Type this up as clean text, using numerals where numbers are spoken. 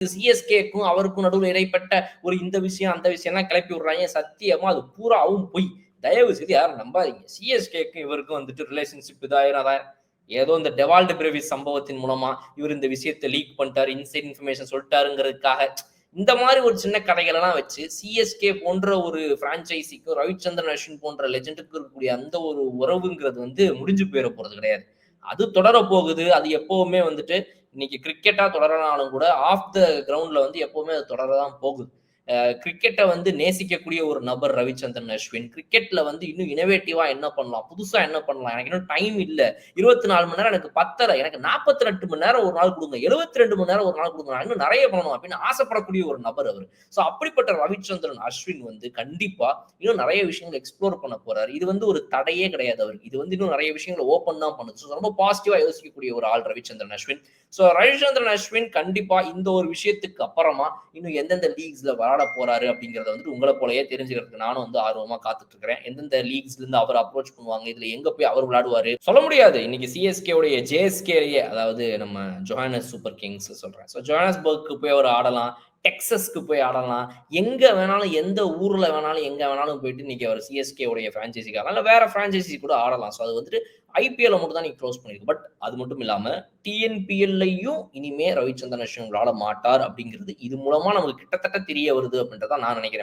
சிஎஸ்கேக்கும் அவருக்கும் நடுவில் இடைப்பட்ட ஒரு இந்த விஷயம் அந்த விஷயம்லாம் கிளப்பி விடுறாங்க. சத்தியமா அது பூராவும் பொய். தயவு செய்து யாரும் நம்பாதீங்க. சிஎஸ்கேக்கும் இவருக்கும் வந்துட்டு ரிலேஷன்ஷிப் இதாயிரம் அதாயிரம். ஏதோ இந்த டெவால்ட் பிரேவிஸ் சம்பவத்தின் மூலமா இவர் இந்த விஷயத்தை லீக் பண்ணிட்டாரு, இன்சைட் இன்ஃபர்மேஷன் சொல்லிட்டாருங்கிறதுக்காக இந்த மாதிரி ஒரு சின்ன கதைகள் எல்லாம் வச்சு சிஎஸ்கே போன்ற ஒரு பிரான்சைசிக்கும் ரவிச்சந்திரன் அஸ்வின் போன்ற லெஜெண்டுக்கு இருக்கக்கூடிய அந்த ஒரு உறவுங்கிறது வந்து முடிஞ்சு போயிட போறது கிடையாது. அது தொடர போகுது. அது எப்பவுமே வந்துட்டு இன்னைக்கு கிரிக்கெட்டா தொடரனாலும் கூட ஆஃப் த கிரவுண்ட்ல வந்து எப்பவுமே அது தொடரதான் போகுது. கிரிக்கெட்டை வந்து நேசிக்கக்கூடிய ஒரு நபர் ரவிச்சந்திரன் அஸ்வின். கிரிக்கெட்ல வந்து இன்னும் இனோவேட்டிவா என்ன பண்ணலாம்? புதுசா என்ன பண்ணலாம்? எனக்கு இன்னும் டைம் இல்ல. 24 மணி நேரம் எனக்கு பத்தல. எனக்கு 48 மணி நேரம் ஒரு நாள் குடுங்க. 72 மணி நேரம் ஒரு நாள் குடுங்க. நான் இன்னும் நெறைய பண்ணணும் அப்படின்னு ஆசைப்படக்கூடிய ஒரு நபர் அவரு. சோ அப்படிப்பட்ட ரவிச்சந்திரன் அஸ்வின் வந்து கண்டிப்பா இன்னும் நெறைய விஷயங்கள் எக்ஸ்ப்ளோர் பண்ண போறாரு. இது வந்து ஒரு தடையே கிடையாது அவருக்கு. இது வந்து இன்னும் நெறைய விஷயங்கள ஓப்பன் தான் பண்ணுது. சோ ரொம்ப பாசிட்டிவா யோசிக்கக்கூடிய ஒரு ஆள் ரவிச்சந்திரன் அஸ்வின். சோ ரவிச்சந்திரன் அஸ்வின் கண்டிப்பா இந்த ஒரு விஷயத்துக்கு அப்புறமா இன்னும் எந்தெந்த லீக்ஸ்ல விளையாட போறாரு அப்படிங்கறத வந்து உங்களை போலயே தெரிஞ்சுக்கிறதுக்கு நானும் வந்து ஆர்வமா காத்துட்டு இருக்கிறேன். எந்தெந்த லீக்ஸ்ல இருந்து அவர் அப்ரோச் பண்ணுவாங்க, இதுல எங்க போய் அவர் விளையாடுவாரு சொல்ல முடியாது. இன்னைக்கு சிஎஸ்கே உடைய ஜேஎஸ்கேயே, அதாவது நம்ம ஜோஹானஸ் சூப்பர் கிங்ஸ் சொல்றேன். சோ ஜோஹானஸ்பர்க்கு போய் அவர் ஆடலாம், டெக்சஸ்க்கு போய் ஆடலாம், எங்க வேணாலும் எந்த ஊர்ல வேணாலும் எங்க வேணாலும் போயிட்டு இன்னைக்கு அவர் சிஎஸ்கே உடைய பிரான்சைசிக்கு ஆடலாம், இல்ல வேற பிரான்சைசி கூட ஆடலாம். சோ அது வந்துட்டு ஐபிஎல் மட்டும் தான் நீங்க க்ளோஸ் பண்ணிருக்கு. பட் அது மட்டும் இல்லாம டிஎன்பிஎல்லையும் இனிமே ரவிச்சந்திரன் அஸ்வின் விளையாட மாட்டார் அப்படிங்கிறது இது மூலமா நமக்கு கிட்டத்தட்ட தெரிய வருது அப்படின்றத நான் நினைக்கிறேன்.